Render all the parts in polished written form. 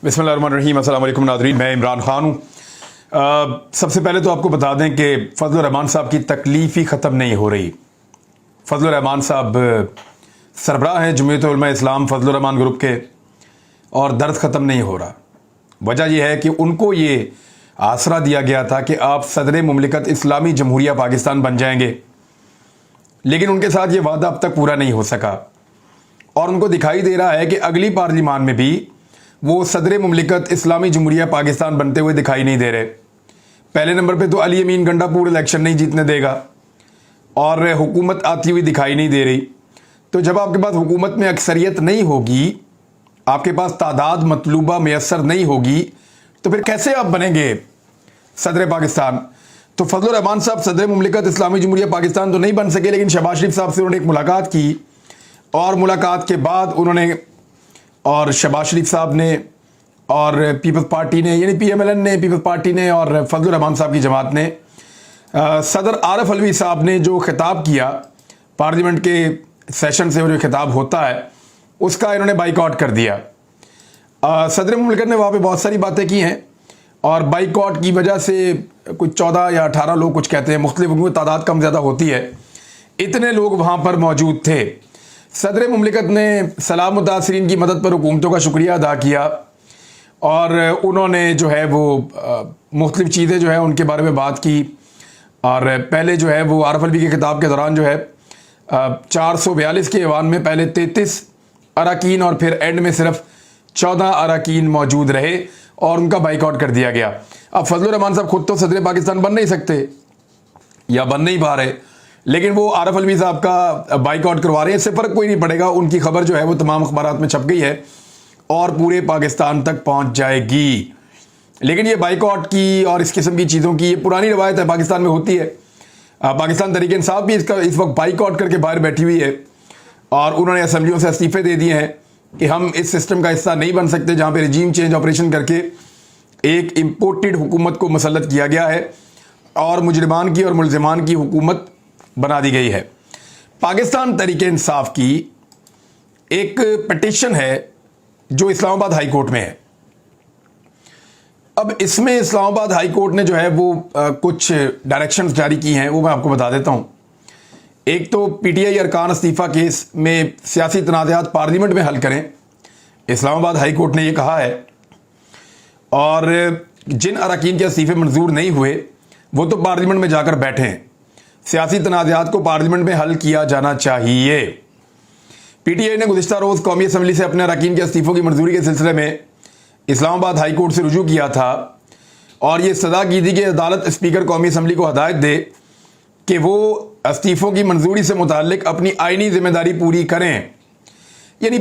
बिस्मिल्लाहिर्रहमानिर्रहीम। अस्सलाम वालेकुम नाज़रीन, मैं इमरान खान हूँ। सबसे पहले तो आपको बता दें कि फजलुर रहमान साहब की तकलीफ़ ही ख़त्म नहीं हो रही। फजलुर रहमान साहब सरबराह हैं जमीयत उलमा इस्लाम फजलुर रहमान ग्रुप के, और दर्द ख़त्म नहीं हो रहा। वजह यह है कि उनको ये आसरा दिया गया था कि आप सदर मुमलिकत इस्लामी जमहूरिया पाकिस्तान बन जाएंगे, लेकिन उनके साथ ये वादा अब तक पूरा नहीं हो सका, और उनको दिखाई दे रहा है कि अगली पार्लिमान में भी वो सदर मुमलिकत इस्लामी जमहूरिया पाकिस्तान बनते हुए दिखाई नहीं दे रहे। पहले नंबर पे तो अली अमीन गंडापुर इलेक्शन नहीं जीतने देगा, और हुकूमत आती हुई दिखाई नहीं दे रही। तो जब आपके पास हुकूमत में अक्सरियत नहीं होगी, आपके पास तादाद मतलूबा मैसर नहीं होगी, तो फिर कैसे आप बनेंगे सदर पाकिस्तान? तो फजलुर रहमान साहब सदर मुमलिकत इस्लामी जमहूरिया पाकिस्तान तो नहीं बन सके, लेकिन शहबाज शरीफ साहब से उन्होंने एक मुलाकात की, और मुलाकात के बाद उन्होंने और शहबाज शरीफ साहब ने और पीपल्स पार्टी ने, यानी PMLN ने, पीपल्स पार्टी ने और फजलुर रहमान साहब की जमात ने सदर आरिफ अलवी साहब ने जो खिताब किया पार्लियामेंट के सेशन से, जो खिताब होता है उसका इन्होंने बाइकआउट कर दिया। सदर मुमलिकत ने वहाँ पे बहुत सारी बातें की हैं, और बाइकआउट की वजह से कुछ 14 या 18 लोग कुछ कहते हैं, मुख्तलिफ उनकी तादाद कम ज़्यादा होती है, इतने लोग वहाँ पर मौजूद थे। सदर मुमलिकत ने सलाम मुतासरीन की मदद पर हुकूमतों का शुक्रिया अदा किया, और उन्होंने जो है वो मुख्तलिफ चीज़ें जो है उनके बारे में बात की। और पहले जो है वो आरिफ अलवी के खिताब के दौरान जो है 442 के ऐवान में पहले 33 अरकान और फिर एंड में सिर्फ 14 अरकान मौजूद रहे, और उनका बाइकआउट कर दिया गया। अब फजलुर रहमान साहब खुद तो सदर पाकिस्तान बन नहीं सकते या बन नहीं पा रहे, लेकिन वो आरिफ अलवी साहब का बाइकआउट करवा रहे हैं। इससे फ़र्क कोई नहीं पड़ेगा, उनकी खबर जो है वो तमाम अखबारात में छप गई है और पूरे पाकिस्तान तक पहुंच जाएगी। लेकिन ये बाइकआउट की और इस किस्म की चीज़ों की ये पुरानी रवायत है, पाकिस्तान में होती है। पाकिस्तान तहरीक इंसाफ भी इस वक्त बाइकआउट करके बाहर बैठी हुई है, और उन्होंने असम्बलियों से इस्तीफ़े दे दिए हैं कि हम इस सिस्टम का हिस्सा नहीं बन सकते जहाँ पर रजीम चेंज ऑपरेशन करके एक इम्पोर्टेड हुकूमत को मुसल्लत किया गया है और मुजरिमान की और मुलजिमान की हुकूमत बना दी गई है। पाकिस्तान तहरीक इंसाफ की एक पिटीशन है जो इस्लामाबाद हाई कोर्ट में है। अब इसमें इस्लामाबाद हाई कोर्ट ने जो है वो कुछ डायरेक्शंस जारी की हैं, वो मैं आपको बता देता हूँ। एक तो PTI अरकान इस्तीफ़ा केस में सियासी तनाज़ात पार्लियामेंट में हल करें, इस्लामाबाद हाई कोर्ट ने ये कहा है, और जिन अरकान के इस्तीफ़े मंजूर नहीं हुए वो तो पार्लियामेंट में जाकर बैठें। सियासी तनाज़ात को पार्लियामेंट में हल किया जाना चाहिए। PTI ने गुज़िश्ता रोज़ कौमी असम्बली से अपने अरकान के इस्तीफ़ों की मंजूरी के सिलसिले में इस्लामाबाद हाई कोर्ट से रुजू किया था, और ये सदा की थी कि अदालत स्पीकर कौमी असम्बली को हदायत दे कि वो इस्तीफ़ों की मंजूरी से मुताल्लिक अपनी आइनी जिम्मेदारी पूरी करें। यानी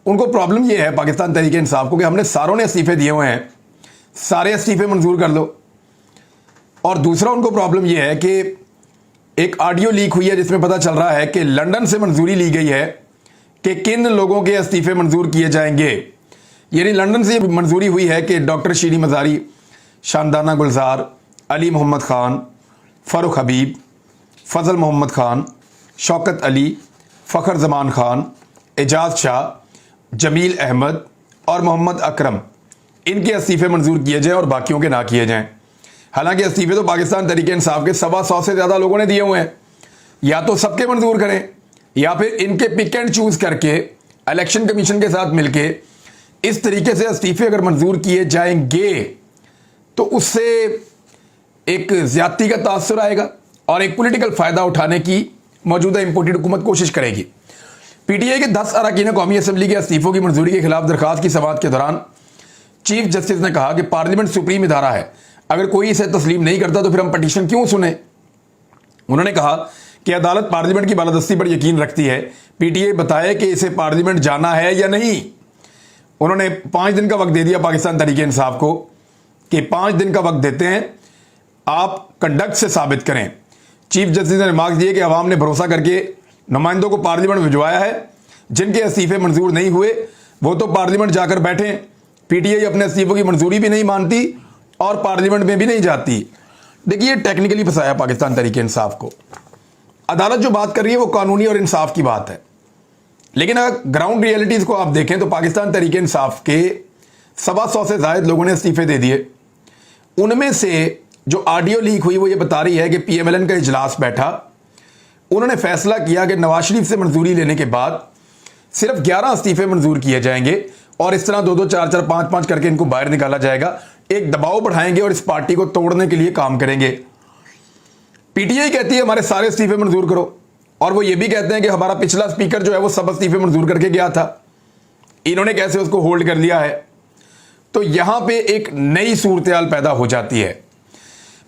उनको प्रॉब्लम ये है पाकिस्तान तहरीक इंसाफ को कि हमने सारों ने इस्तीफ़े दिए हुए हैं, सारे इस्तीफ़े मंजूर कर लो। और दूसरा उनको प्रॉब्लम ये है कि एक ऑडियो लीक हुई है जिसमें पता चल रहा है कि लंदन से मंजूरी ली गई है कि किन लोगों के इस्तीफ़े मंजूर किए जाएंगे। यानी लंदन से मंजूरी हुई है कि डॉक्टर शीरी मज़ारी, शानदाना गुलजार, अली मोहम्मद ख़ान, फ़ारूक हबीब, फ़ज़ल मोहम्मद ख़ान, शौकत अली, फ़खर ज़मान ख़ान, एजाज शाह, जमील अहमद और मोहम्मद अकरम, इनके इस्तीफ़े मंजूर किए जाएँ और बाकियों के ना किए जाएँ। हालांकि इस्तीफ़े तो पाकिस्तान तहरीक इंसाफ के 125 से ज़्यादा लोगों ने दिए हुए हैं। या तो सबके मंजूर करें, या फिर इनके पिक एंड चूज़ करके इलेक्शन कमीशन के साथ मिलके इस तरीके से इस्तीफ़े अगर मंजूर किए जाएंगे तो उससे एक ज़्यादती का तासुर आएगा और एक पॉलिटिकल फ़ायदा उठाने की मौजूदा इम्पोर्टेड हुकूमत कोशिश करेगी। PTI के 10 अरकान कौमी असम्बली के इस्तीफ़ों की मंजूरी के खिलाफ दरख्वास्त की समाअत के दौरान चीफ जस्टिस ने कहा कि पार्लियामेंट सुप्रीम इदारा है, अगर कोई इसे तस्लीम नहीं करता तो फिर हम पटिशन क्यों सुने। उन्होंने कहा कि अदालत पार्लियामेंट की बालादस्ती पर यकीन रखती है, PTI बताए कि इसे पार्लियामेंट जाना है या नहीं। उन्होंने 5 दिन का वक्त दे दिया पाकिस्तान तहरीक इंसाफ को कि 5 दिन का वक्त देते हैं, आप कंडक्ट से साबित करें। चीफ जस्टिस ने रिमार्क दिए कि अवाम ने भरोसा करके नुमाइंदों को पार्लियामेंट भिजवाया है, जिनके इस्तीफ़े मंजूर नहीं हुए वो तो पार्लियामेंट जाकर बैठें। PTI अपने इस्तीफ़ों की मंजूरी भी नहीं मानती और पार्लियामेंट में भी नहीं जाती। देखिए, टेक्निकली फंसाया पाकिस्तान तहरीक इंसाफ को। अदालत जो बात कर रही है वो कानूनी और इंसाफ की बात है, लेकिन अगर ग्राउंड रियलिटीज़ को आप देखें तो पाकिस्तान तहरीक इंसाफ के 125 से ज़ायद लोगों ने इस्तीफे दे दिए। उनमें से जो ऑडियो लीक हुई वो ये बता रही है कि PMLN का इजलास बैठा, उन्होंने फैसला किया कि नवाज शरीफ से मंजूरी लेने के बाद सिर्फ 11 इस्तीफे मंजूर किए जाएंगे और इस तरह 2-2, 4-4, 5-5 करके इनको बाहर निकाला जाएगा। एक दबाव बढ़ाएंगे और इस पार्टी को तोड़ने के लिए काम करेंगे। PTI कहती है हमारे सारे इस्तीफे मंजूर करो, और वो ये भी कहते हैं कि हमारा पिछला स्पीकर जो है वो सब इस्तीफे मंजूर करके गया था, इन्होंने कैसे उसको होल्ड कर लिया है। तो यहां पे एक नई सूरत-ए-हाल पैदा हो जाती है।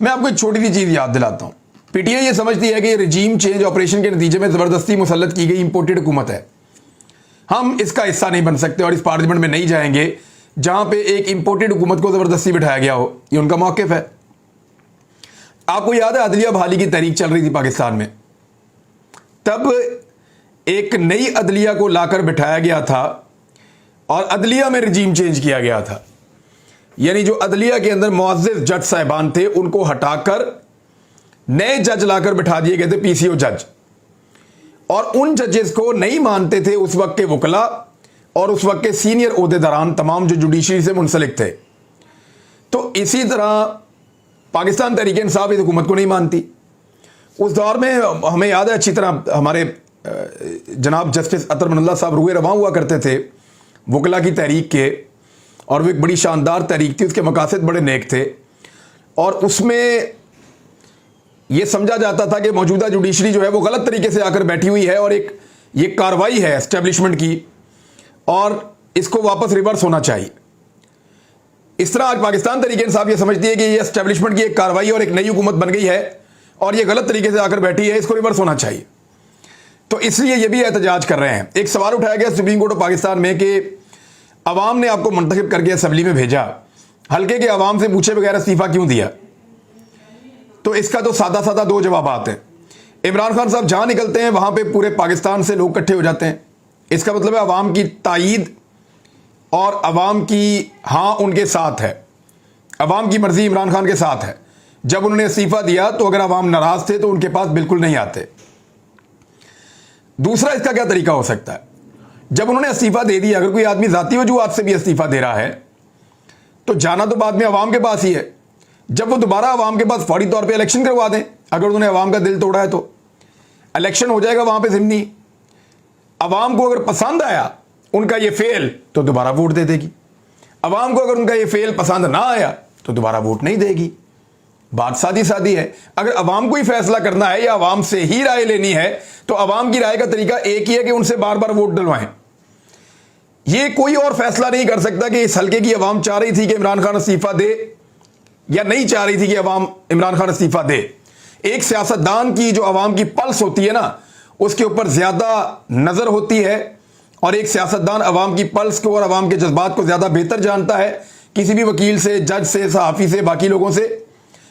मैं आपको एक छोटी सी चीज याद दिलाता हूं। PTI ये समझती है कि ये रजीम चेंज ऑपरेशन के नतीजे में जबरदस्ती मुसल्लत की गई इंपोर्टेड हुकूमत है, हम इसका हिस्सा नहीं बन सकते और इस पार्लियामेंट में नहीं जाएंगे जहां पे एक इंपोर्टेड हुकूमत को जबरदस्ती बिठाया गया हो। ये उनका मौक़िफ़ है। आपको याद है अदलिया बहाली की तहरीक चल रही थी पाकिस्तान में, तब एक नई अदलिया को लाकर बिठाया गया था और अदलिया में रजीम चेंज किया गया था। यानी जो अदलिया के अंदर मुअज़्ज़िज़ जज साहिबान थे उनको हटाकर नए जज लाकर बिठा दिए गए थे, PCO जज, और उन जजेस को नहीं मानते थे उस वक्त के वकला और उस वक्त के सीनियर ओहदेदारान तमाम जो जुडिशरी से मुंसलिक थे। तो इसी तरह पाकिस्तान तहरीक इंसाफ इस हुकूमत को नहीं मानती। उस दौर में हमें याद है अच्छी तरह, हमारे जनाब जस्टिस अतर मनल्ला साहब रूए रवां हुआ करते थे वकला की तहरीक के, और वो एक बड़ी शानदार तहरीक थी, उसके मकासद बड़े नेक थे, और उसमें यह समझा जाता था कि मौजूदा जुडिशरी जो है वो गलत तरीके से आकर बैठी हुई है और एक ये कार्रवाई है एस्टेब्लिशमेंट की और इसको वापस रिवर्स होना चाहिए। इस तरह आज पाकिस्तान तहरीक इंसाफ ये समझती है कि ये एस्टेब्लिशमेंट की एक कार्रवाई और एक नई हुकूमत बन गई है और ये गलत तरीके से आकर बैठी है, इसको रिवर्स होना चाहिए। तो इसलिए ये भी एहतजाज कर रहे हैं। एक सवाल उठाया गया सुप्रीम कोर्ट ऑफ पाकिस्तान में कि अवाम ने आपको मुंतखब करके असम्बली में भेजा, हल्के के अवाम से पूछे बगैर इस्तीफा क्यों दिया? तो इसका तो सादा सादा दो जवाब आते हैं। इमरान खान साहब जहां निकलते हैं वहां पे पूरे पाकिस्तान से लोग इकट्ठे हो जाते हैं। इसका मतलब है अवाम की तायीद और अवाम की हाँ उनके साथ है, अवाम की मर्जी इमरान खान के साथ है। जब उन्होंने इस्तीफा दिया तो अगर अवाम नाराज थे तो उनके पास बिल्कुल नहीं आते। दूसरा इसका क्या तरीका हो सकता है, जब उन्होंने इस्तीफा दे दिया, अगर कोई आदमी जाती वजूहात से भी इस्तीफा दे रहा है तो जाना तो बाद में अवाम के पास ही है। जब वो दोबारा अवाम के पास फौरी तौर पे इलेक्शन करवा दें, अगर उन्होंने अवाम का दिल तोड़ा है तो इलेक्शन हो जाएगा वहां पे ज़िमनी। अवाम को अगर पसंद आया उनका ये फेल तो दोबारा वोट दे देगी, अवाम को अगर उनका ये फेल पसंद ना आया तो दोबारा वोट नहीं देगी। बात सादी सादी है। अगर अवाम को ही फैसला करना है या अवाम से ही राय लेनी है तो अवाम की राय का तरीका एक ही है कि उनसे बार बार वोट डलवाएं। ये कोई और फैसला नहीं कर सकता कि इस हल्के की अवाम चाह रही थी कि इमरान खान इस्तीफा दे या नहीं चाह रही थी कि अवाम इमरान खान इस्तीफा दे। एक सियासतदान की जो अवाम की पल्स होती है ना, उसके ऊपर ज्यादा नजर होती है, और एक सियासतदान अवाम की पल्स को और अवाम के जज्बात को ज्यादा बेहतर जानता है किसी भी वकील से, जज से, सहाफ़ी से, बाकी लोगों से,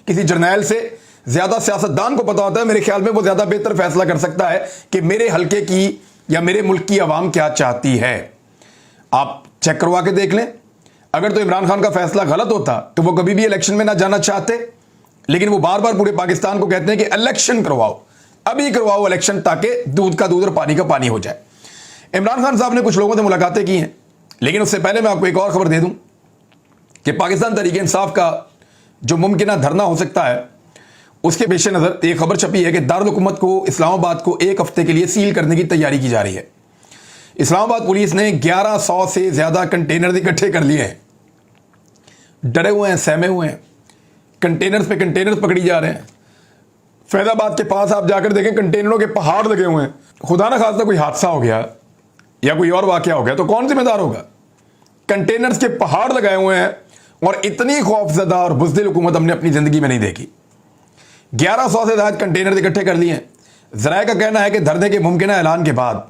किसी जर्नैल से ज्यादा सियासतदान को पता होता है। मेरे ख्याल में वो ज्यादा बेहतर फैसला कर सकता है कि मेरे हल्के की या मेरे मुल्क की अवाम क्या चाहती है। आप चेक करवा के देख लें। अगर तो इमरान खान का फैसला गलत होता तो वो कभी भी इलेक्शन में ना जाना चाहते, लेकिन वो बार बार पूरे पाकिस्तान को कहते हैं कि इलेक्शन करवाओ, अभी करवाओ इलेक्शन, ताकि दूध का दूध और पानी का पानी हो जाए। इमरान खान साहब ने कुछ लोगों से मुलाकातें की हैं, लेकिन उससे पहले मैं आपको एक और खबर दे दूं कि पाकिस्तान तहरीक इंसाफ का जो मुमकिन धरना हो सकता है, उसके पेश नज़र एक खबर छपी है कि दारुल हुकूमत को, इस्लामाबाद को 1 हफ्ते के लिए सील करने की तैयारी की जा रही है। इस्लामाबाद पुलिस ने 1100 से ज्यादा कंटेनर इकट्ठे कर लिए हैं। डरे हुए हैं, सहमे हुए हैं, कंटेनर्स पे कंटेनर्स पकड़ी जा रहे हैं। फैजाबाद के पास आप जाकर देखें, कंटेनरों के पहाड़ लगे हुए हैं। खुदा ना खास्ता कोई हादसा हो गया या कोई और वाकया हो गया तो कौन जिम्मेदार होगा? कंटेनर्स के पहाड़ लगाए हुए हैं, और इतनी खौफजदा और बुज़दिल हुकूमत हमने अपनी जिंदगी में नहीं देखी। 1100 से ज्यादा कंटेनर इकट्ठे कर लिए हैं। ज़राए का कहना है कि धरने के मुमकिन ऐलान के बाद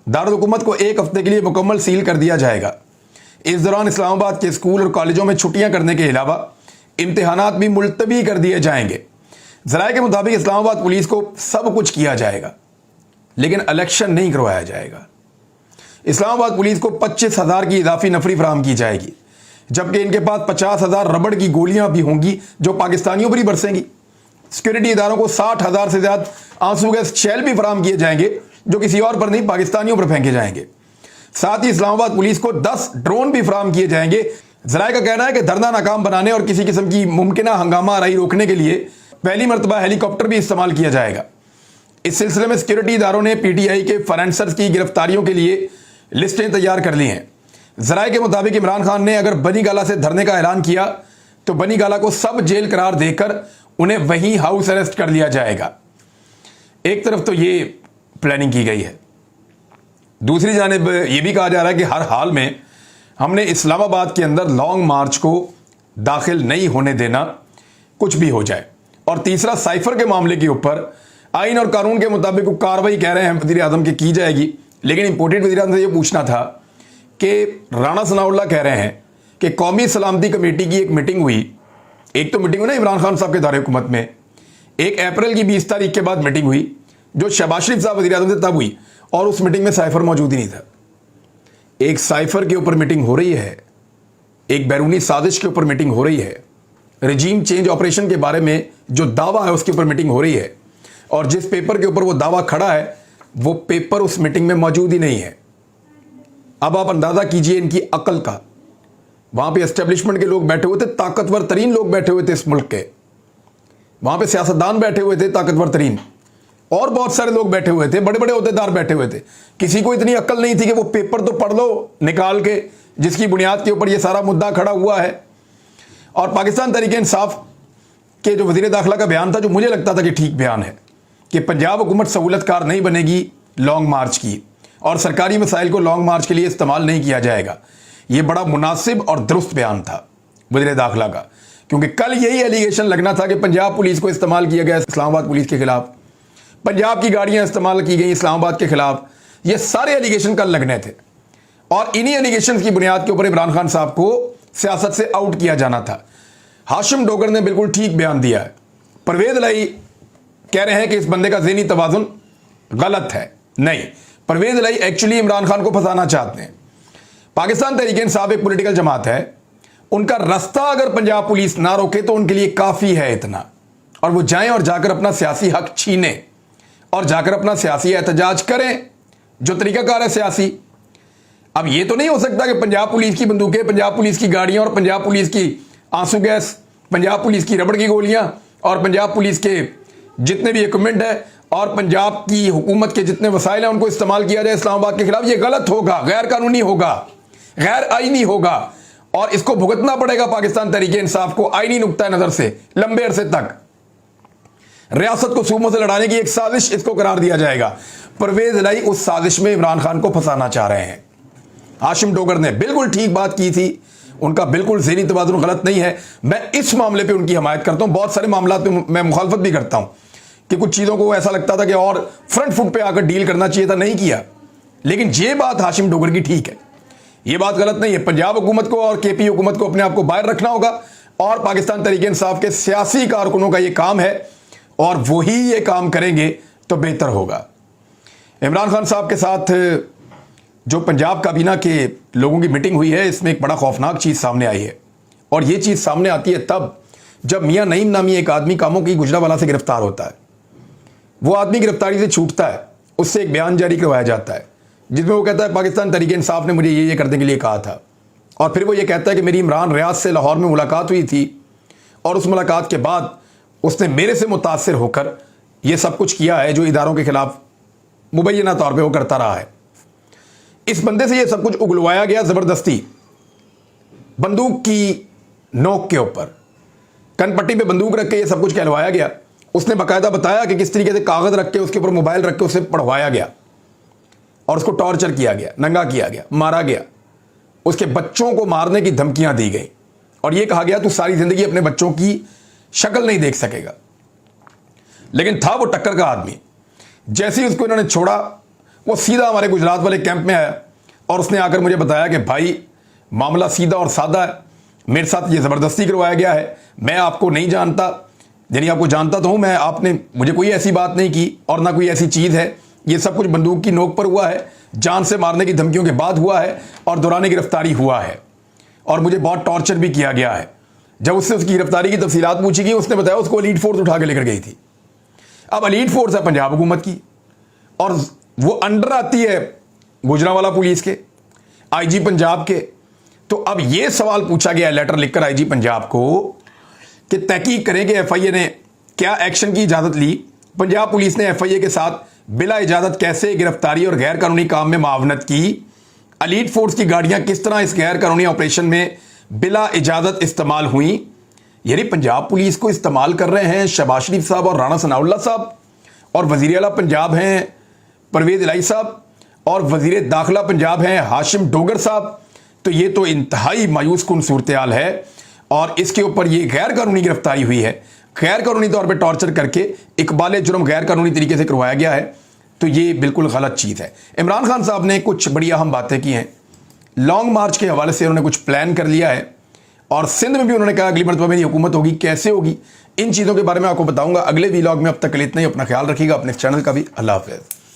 दारुल हुकूमत को 1 हफ्ते के लिए मुकम्मल सील कर दिया जाएगा। इस दौरान इस्लामाबाद के स्कूल और कॉलेजों में छुट्टियां करने के अलावा इम्तिहानात भी मुलतवी कर दिए जाएंगे। ज़राए के मुताबिक इस्लामाबाद पुलिस को सब कुछ किया जाएगा, लेकिन इलेक्शन नहीं करवाया जाएगा। इस्लामाबाद पुलिस को 25,000 की इजाफी नफरी फराहम की जाएगी, जबकि इनके पास 50,000 रबड़ की गोलियां भी होंगी जो पाकिस्तानियों पर ही बरसेंगी। सिक्योरिटी इदारों को 60,000 से ज्यादा आंसू गैस शेल भी फराहम किए जाएंगे जो किसी और पर नहीं, पाकिस्तानियों पर फेंके जाएंगे। साथ ही इस्लामाबाद पुलिस को 10 ड्रोन भी फराहम किए जाएंगे ذرائع کا کہنا ہے کہ دھرنا ناکام بنانے اور کسی قسم کی ممکنہ ہنگامہ آرائی روکنے کے لیے پہلی مرتبہ ہیلی کاپٹر بھی استعمال کیا جائے گا۔ اس سلسلے میں سیکیورٹی اداروں نے پی ٹی آئی کے فائنانسرز کی گرفتاریوں کے لیے لسٹیں تیار کر لی ہیں۔ ذرائع کے مطابق عمران خان نے اگر بنی گالہ سے دھرنے کا اعلان کیا تو بنی گالہ کو سب جیل قرار دے کر انہیں وہیں ہاؤس اریسٹ کر لیا جائے گا۔ ایک طرف تو یہ پلاننگ کی گئی ہے، دوسری جانب یہ بھی کہا جا رہا ہے کہ ہر حال میں ہم نے اسلام آباد کے اندر لانگ مارچ کو داخل نہیں ہونے دینا، کچھ بھی ہو جائے۔ اور تیسرا، سائفر کے معاملے کے اوپر آئین اور قانون کے مطابق وہ کارروائی کہہ رہے ہیں وزیر اعظم کی جائے گی، لیکن امپورٹنٹ وزیر اعظم سے یہ پوچھنا تھا کہ رانا ثناء اللہ کہہ رہے ہیں کہ قومی سلامتی کمیٹی کی ایک میٹنگ ہوئی، ایک تو میٹنگ ہوئی نا عمران خان صاحب کے دور حکومت میں، 1 اپریل کی 20 تاریخ کے بعد میٹنگ ہوئی جو شہباز شریف صاحب وزیر اعظم سے تب ہوئی، اور اس میٹنگ میں سائفر موجود ہی نہیں تھا۔ ایک سائفر کے اوپر میٹنگ ہو رہی ہے، ایک بیرونی سازش کے اوپر میٹنگ ہو رہی ہے، رجیم چینج آپریشن کے بارے میں جو دعویٰ ہے اس کے اوپر میٹنگ ہو رہی ہے، اور جس پیپر کے اوپر وہ دعویٰ کھڑا ہے وہ پیپر اس میٹنگ میں موجود ہی نہیں ہے۔ اب آپ اندازہ کیجئے ان کی عقل کا۔ وہاں پہ اسٹیبلشمنٹ کے لوگ بیٹھے ہوئے تھے، طاقتور ترین لوگ بیٹھے ہوئے تھے اس ملک کے، وہاں پہ سیاستدان بیٹھے ہوئے تھے طاقتور ترین، اور بہت سارے لوگ بیٹھے ہوئے تھے، بڑے بڑے عہدیدار بیٹھے ہوئے تھے۔ کسی کو اتنی عقل نہیں تھی کہ وہ پیپر تو پڑھ لو نکال کے جس کی بنیاد کے اوپر یہ سارا مدعا کھڑا ہوا ہے۔ اور پاکستان تحریک انصاف کے جو وزیر داخلہ کا بیان تھا، جو مجھے لگتا تھا کہ ٹھیک بیان ہے، کہ پنجاب حکومت سہولت کار نہیں بنے گی لانگ مارچ کی، اور سرکاری مسائل کو لانگ مارچ کے لیے استعمال نہیں کیا جائے گا، یہ بڑا مناسب اور درست بیان تھا وزیر داخلہ کا، کیونکہ کل یہی ایلیگیشن لگنا تھا کہ پنجاب پولیس کو استعمال کیا گیا اسلام آباد پولیس کے خلاف، پنجاب کی گاڑیاں استعمال کی گئی اسلام آباد کے خلاف، یہ سارے ایلیگیشن کل لگنے تھے، اور انہی ایلیگیشن کی بنیاد کے اوپر عمران خان صاحب کو سیاست سے آؤٹ کیا جانا تھا۔ ہاشم ڈوگر نے بالکل ٹھیک بیان دیا ہے۔ پرویز الہی کہہ رہے ہیں کہ اس بندے کا ذہنی توازن غلط ہے، نہیں، پرویز الہی ایکچولی عمران خان کو پھنسانا چاہتے ہیں۔ پاکستان تحریک انصاف ایک پولیٹیکل جماعت ہے، ان کا رستہ اگر پنجاب پولیس نہ روکے تو ان کے لیے کافی ہے اتنا، اور وہ جائیں اور جا کر اپنا سیاسی حق چھینیں اور جا کر اپنا سیاسی احتجاج کریں جو طریقہ کار ہے سیاسی۔ اب یہ تو نہیں ہو سکتا کہ پنجاب پولیس کی بندوقیں، پنجاب پولیس کی گاڑیاں اور پنجاب پولیس کی آنسو گیس، پنجاب پولیس کی ربڑ کی گولیاں اور پنجاب پولیس کے جتنے بھی ایکوپمنٹ ہے اور پنجاب کی حکومت کے جتنے وسائل ہیں ان کو استعمال کیا جائے اسلام آباد کے خلاف۔ یہ غلط ہوگا، غیر قانونی ہوگا، غیر آئینی ہوگا، اور اس کو بھگتنا پڑے گا پاکستان تحریک انصاف کو آئینی نقطہ نظر سے لمبے عرصے تک۔ ریاست کو صوبوں سے لڑانے کی ایک سازش اس کو قرار دیا جائے گا۔ پرویز الہی اس سازش میں عمران خان کو پھنسانا چاہ رہے ہیں۔ ہاشم ڈوگر نے بالکل ٹھیک بات کی تھی، ان کا بالکل ذہنی توازن غلط نہیں ہے۔ میں اس معاملے پہ ان کی حمایت کرتا ہوں، بہت سارے معاملات پہ میں مخالفت بھی کرتا ہوں کہ کچھ چیزوں کو ایسا لگتا تھا کہ اور فرنٹ فٹ پہ آ کر ڈیل کرنا چاہیے تھا، نہیں کیا، لیکن یہ بات ہاشم ڈوگر کی ٹھیک ہے، یہ بات غلط نہیں ہے۔ پنجاب حکومت کو اور کے پی حکومت کو اپنے آپ کو باہر رکھنا ہوگا، اور پاکستان تحریک انصاف کے سیاسی کارکنوں کا یہ کام ہے، اور وہی یہ کام کریں گے تو بہتر ہوگا۔ عمران خان صاحب کے ساتھ جو پنجاب کابینہ کے لوگوں کی میٹنگ ہوئی ہے، اس میں ایک بڑا خوفناک چیز سامنے آئی ہے، اور یہ چیز سامنے آتی ہے تب جب میاں نعیم نامی ایک آدمی کاموں کی گجرانوالہ سے گرفتار ہوتا ہے۔ وہ آدمی گرفتاری سے چھوٹتا ہے، اس سے ایک بیان جاری کروایا جاتا ہے جس میں وہ کہتا ہے پاکستان تحریک انصاف نے مجھے یہ کرنے کے لیے کہا تھا، اور پھر وہ یہ کہتا ہے کہ میری عمران ریاض سے لاہور میں ملاقات ہوئی تھی، اور اس ملاقات کے بعد اس نے میرے سے متاثر ہو کر یہ سب کچھ کیا ہے جو اداروں کے خلاف مبینہ طور پہ وہ کرتا رہا ہے۔ اس بندے سے یہ سب کچھ اگلوایا گیا زبردستی، بندوق کی نوک کے اوپر کن پٹی پہ بندوق رکھ کے یہ سب کچھ کہلوایا گیا۔ اس نے باقاعدہ بتایا کہ کس طریقے سے کاغذ رکھ کے اس کے اوپر موبائل رکھ کے اسے پڑھوایا گیا، اور اس کو ٹارچر کیا گیا، ننگا کیا گیا، مارا گیا، اس کے بچوں کو مارنے کی دھمکیاں دی گئی، اور یہ کہا گیا تو ساری زندگی اپنے بچوں کی شکل نہیں دیکھ سکے گا۔ لیکن تھا وہ ٹکر کا آدمی، جیسے ہی اس کو انہوں نے چھوڑا وہ سیدھا ہمارے گجرات والے کیمپ میں آیا، اور اس نے آ کر مجھے بتایا کہ بھائی معاملہ سیدھا اور سادہ ہے، میرے ساتھ یہ زبردستی کروایا گیا ہے، میں آپ کو نہیں جانتا، یعنی آپ کو جانتا تو ہوں، آپ نے مجھے کوئی ایسی بات نہیں کی اور نہ کوئی ایسی چیز ہے، یہ سب کچھ بندوق کی نوک پر ہوا ہے، جان سے مارنے کی دھمکیوں کے بعد ہوا ہے، اور دوران گرفتاری ہوا ہے، اور مجھے بہت ٹارچر بھی کیا گیا ہے۔ جب اس سے اس کی گرفتاری کی تفصیلات پوچھی گئی، اس نے بتایا اس کو ایلیٹ فورس اٹھا کے لے کر گئی تھی۔ اب ایلیٹ فورس ہے پنجاب حکومت کی، اور وہ انڈر آتی ہے گجرانوالہ پولیس کے، آئی جی پنجاب کے، तो अब यह सवाल पूछा गया लेटर लिखकर आईजी पंजाब को कि तहकीक करें कि एफआईए ने क्या एक्शन की इजाजत ली, पंजाब पुलिस ने एफआईए के साथ बिला इजाजत कैसे गिरफ्तारी और गैर कानूनी काम में मावनत की, एलीट फोर्स की गाड़ियां किस तरह इस गैर कानूनी ऑपरेशन में बिला इजाजत इस्तेमाल हुई। यानी पंजाब पुलिस को इस्तेमाल कर रहे हैं शहबाज शरीफ साहब और राणा सनाउल्लाह साहब, और वजीर आला पंजाब हैं परवेज इलाही साहब, और वजीर दाखिला पंजाब हैं हाशिम डोगर साहब। तो ये तो इंतहाई मायूस कुन सूरत-ए-हाल है, और इसके ऊपर ये गैर कानूनी गिरफ्तारी हुई है, गैर कानूनी तौर पे टॉर्चर करके इकबाल जुर्म गैर कानूनी तरीके से करवाया गया है। तो ये बिल्कुल गलत चीज़ है। इमरान खान साहब ने कुछ बड़ी अहम बातें की हैं, लॉन्ग मार्च के हवाले से उन्होंने कुछ प्लान कर लिया है, और सिंध में भी उन्होंने कहा अगली मरतबा मेरी हुकूमत होगी, कैसे होगी, इन चीज़ों के बारे में आपको बताऊंगा अगले वीलॉग में। अब तक के लिए इतना ही, अपना ख्याल रखिएगा, अपने चैनल का भी। अल्लाह हाफ़िज़।